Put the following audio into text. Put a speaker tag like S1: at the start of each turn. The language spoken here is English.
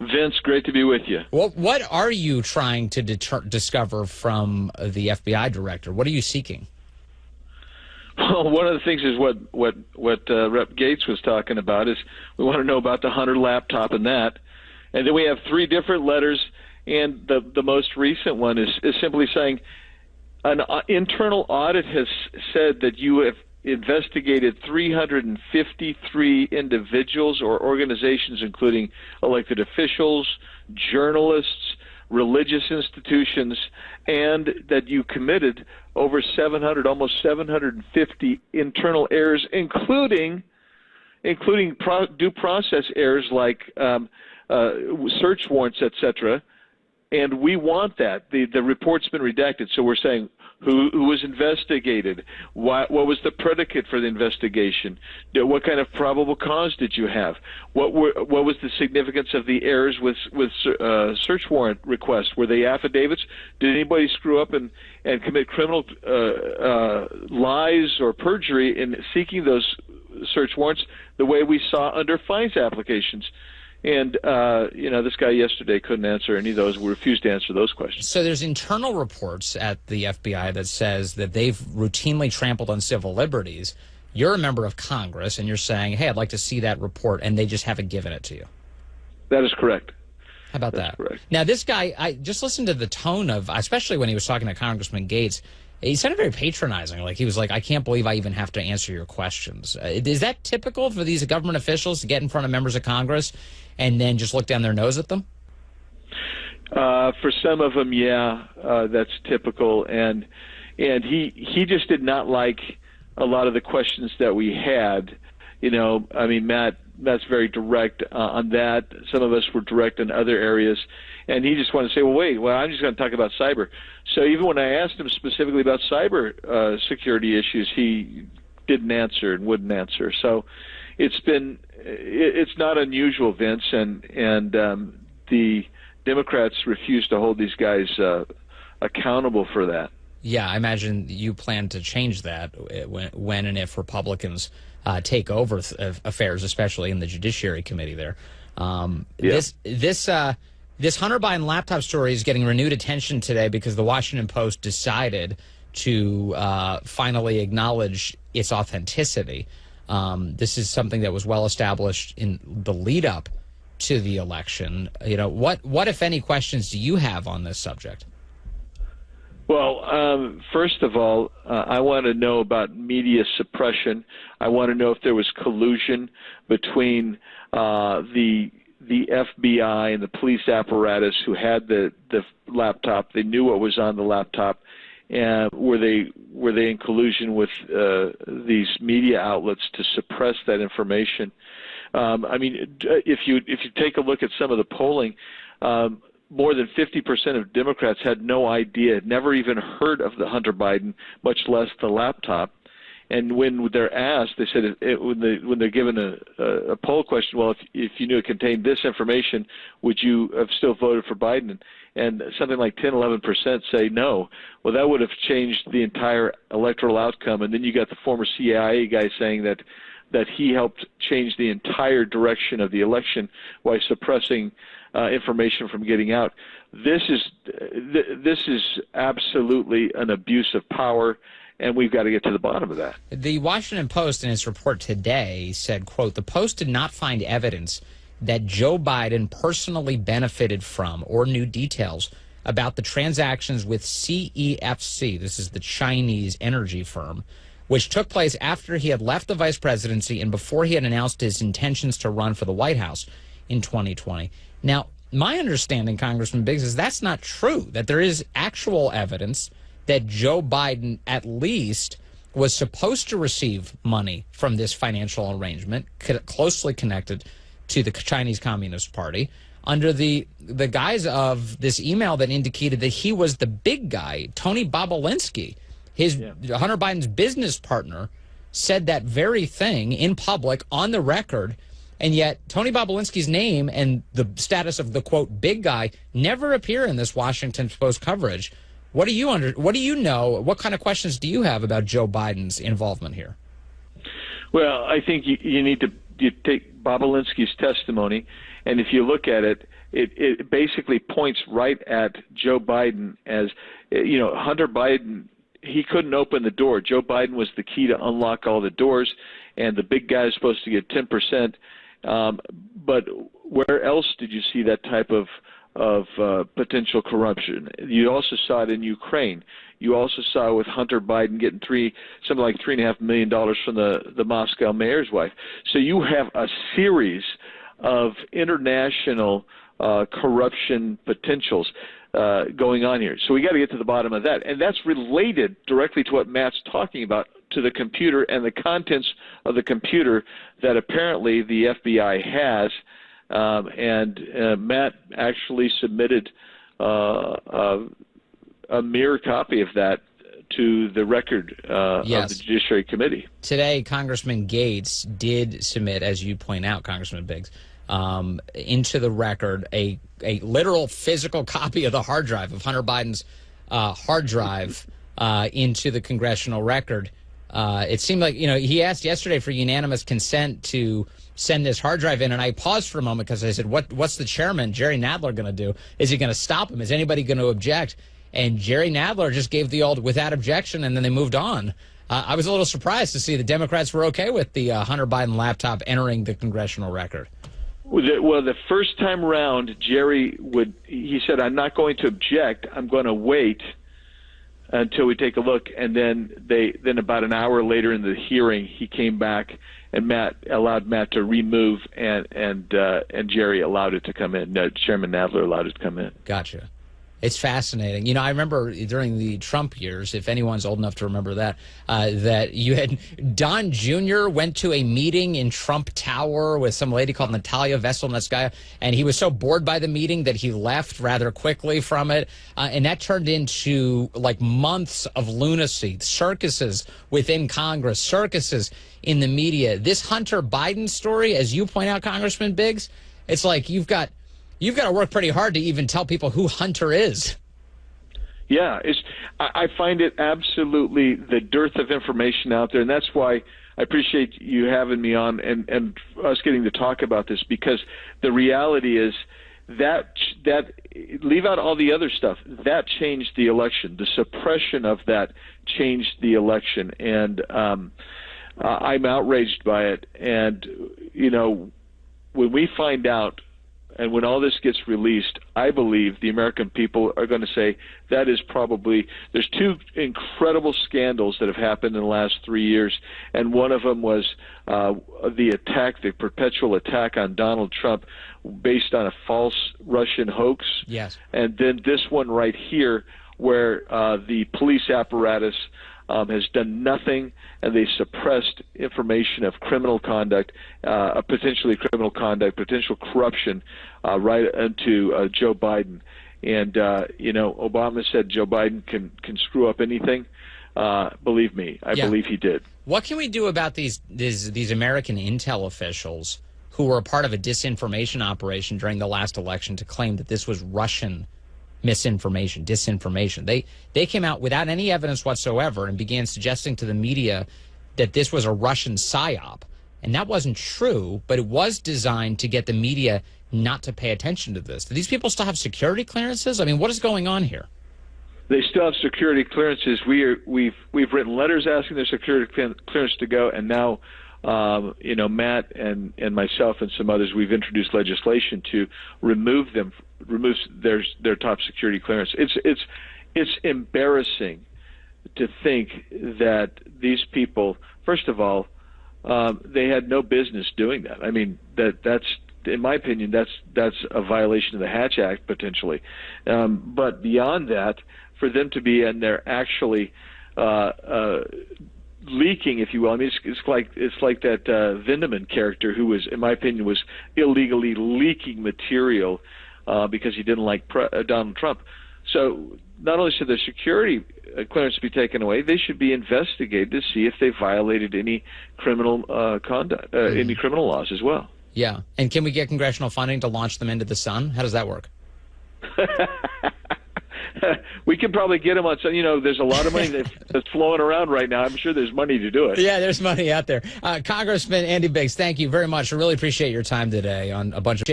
S1: Vince, great to be with you.
S2: What are you trying to discover from the FBI director? What are you seeking?
S1: Well, one of the things is what Rep. Gates was talking about is we want to know about the Hunter laptop and that. And then we have 3 different letters, and the most recent one is simply saying an internal audit has said that you have investigated 353 individuals or organizations, including elected officials, journalists, religious institutions, and that you committed over 700, almost 750 internal errors, including due process errors like search warrants, etc. And we want that. The report's been redacted, so we're saying who was investigated, what was the predicate for the investigation, what kind of probable cause did you have, what was the significance of the errors with search warrant requests? Were they affidavits? Did anybody screw up and commit criminal lies or perjury in seeking those search warrants the way we saw under fines applications? And, this guy yesterday couldn't answer any of those, refused to answer those questions.
S2: So there's internal reports at the FBI that says that they've routinely trampled on civil liberties. You're a member of Congress, and you're saying, hey, I'd like to see that report, and they just haven't given it to you.
S1: That is correct.
S2: How about
S1: That's
S2: that?
S1: Correct.
S2: Now, this guy, I just listened to the tone of, especially when he was talking to Congressman Gates, he sounded very patronizing. Like he was like, I can't believe I even have to answer your questions. Is that typical for these government officials to get in front of members of Congress and then just look down their nose at them?
S1: For some of them, yeah, that's typical. And he just did not like a lot of the questions that we had. Matt's very direct on that. Some of us were direct in other areas. And he just wanted to say, I'm just going to talk about cyber. So even when I asked him specifically about cyber security issues, he didn't answer and wouldn't answer. So it's not unusual, Vince, and the Democrats refuse to hold these guys accountable for that.
S2: Yeah, I imagine you plan to change that when and if Republicans take over affairs, especially in the Judiciary Committee there. This Hunter Biden laptop story is getting renewed attention today because the Washington Post decided to finally acknowledge its authenticity. This is something that was well established in the lead up to the election. What if any questions do you have on this subject?
S1: Well, first of all, I want to know about media suppression. I want to know if there was collusion between the FBI and the police apparatus who had the laptop. They knew what was on the laptop. And were they in collusion with these media outlets to suppress that information? If you take a look at some of the polling, more than 50% of Democrats had no idea, never even heard of the Hunter Biden, much less the laptop. And when they're asked, they said when they're given a poll question, well, if you knew it contained this information, would you have still voted for Biden? And something like 10, 11% say no. Well, that would have changed the entire electoral outcome. And then you got the former CIA guy saying that he helped change the entire direction of the election by suppressing information from getting out. This is absolutely an abuse of power, and we've got to get to the bottom of that.
S2: The Washington Post in its report today said, quote, the Post did not find evidence that Joe Biden personally benefited from or knew details about the transactions with CEFC, this is the Chinese energy firm, which took place after he had left the vice presidency and before he had announced his intentions to run for the White House in 2020. Now, my understanding, Congressman Biggs, is that's not true, that there is actual evidence that Joe Biden at least was supposed to receive money from this financial arrangement closely connected to the Chinese Communist Party under the guise of this email that indicated that he was the big guy. Tony Bobolinsky, Hunter Biden's business partner, said that very thing in public on the record, and yet Tony Bobolinsky's name and the status of the, quote, big guy never appear in this Washington Post coverage. What do you know? What kind of questions do you have about Joe Biden's involvement here?
S1: Well, I think you need to take Bobolinsky's testimony And if you look at it, it basically points right at Joe Biden as, Hunter Biden, he couldn't open the door. Joe Biden was the key to unlock all the doors, and the big guy is supposed to get 10%. But where else did you see that type of potential corruption? You also saw it in Ukraine. You also saw it with Hunter Biden getting something like $3.5 million from the Moscow mayor's wife. So you have a series of international corruption potentials going on here. So we got to get to the bottom of that, and that's related directly to what Matt's talking about, to the computer and the contents of the computer that apparently the FBI has. Matt actually submitted a mirror copy of that to the record of the Judiciary Committee.
S2: Today, Congressman Gates did submit, as you point out, Congressman Biggs, into the record a literal physical copy of the hard drive, of Hunter Biden's hard drive, into the congressional record. It seemed like, he asked yesterday for unanimous consent to send this hard drive in, and I paused for a moment because I said, what's the chairman, Jerry Nadler, going to do? Is he going to stop him? Is anybody going to object? And Jerry Nadler just gave the old without objection, and then they moved on. I was a little surprised to see the Democrats were okay with the Hunter Biden laptop entering the congressional record.
S1: Well, the first time around, he said, I'm not going to object. I'm going to wait until we take a look. And then about an hour later in the hearing, he came back and allowed Matt to remove, and Jerry allowed it to come in. Chairman Nadler allowed it to come in.
S2: Gotcha. It's fascinating. I remember during the Trump years, if anyone's old enough to remember that, that you had Don Jr. went to a meeting in Trump Tower with some lady called Natalia Veselnitskaya, and he was so bored by the meeting that he left rather quickly from it. And that turned into like months of lunacy, circuses within Congress, circuses in the media. This Hunter Biden story, as you point out, Congressman Biggs, it's like you've got to work pretty hard to even tell people who Hunter is.
S1: Yeah, I find it absolutely the dearth of information out there, and that's why I appreciate you having me on and us getting to talk about this, because the reality is that leave out all the other stuff. That changed the election. The suppression of that changed the election, and I'm outraged by it. And, when we find out, and when all this gets released, I believe the American people are going to say that is probably – there's two incredible scandals that have happened in the last 3 years, and one of them was the perpetual attack on Donald Trump based on a false Russian hoax.
S2: Yes. And
S1: then this one right here where the police apparatus has done nothing, and they suppressed information of criminal conduct, potentially criminal conduct, potential corruption, right into Joe Biden. And Obama said Joe Biden can screw up anything. Believe me, I believe he did.
S2: What can we do about these American intel officials who were a part of a disinformation operation during the last election to claim that this was Russian misinformation, disinformation? They came out without any evidence whatsoever and began suggesting to the media that this was a Russian psyop. And that wasn't true, but it was designed to get the media not to pay attention to this. Do these people still have security clearances? I mean, what is going on here?
S1: They still have security clearances. We've written letters asking their security clearance to go, and now Matt and myself and some others, we've introduced legislation to remove their top security clearance. It's embarrassing to think that these people, first of all, they had no business doing that. I mean, that's in my opinion, that's a violation of the Hatch Act potentially. But beyond that, for them to be in there actually leaking, if you will. I mean, it's like that Vindeman character who was, in my opinion, was illegally leaking material because he didn't like Donald Trump. So not only should their security clearance be taken away, they should be investigated to see if they violated any criminal conduct, any criminal laws as well.
S2: Yeah. And can we get congressional funding to launch them into the sun? How does that work?
S1: We can probably get them on some, there's a lot of money that's flowing around right now. I'm sure there's money to do it.
S2: Yeah, there's money out there. Congressman Andy Biggs, thank you very much. I really appreciate your time today on a bunch of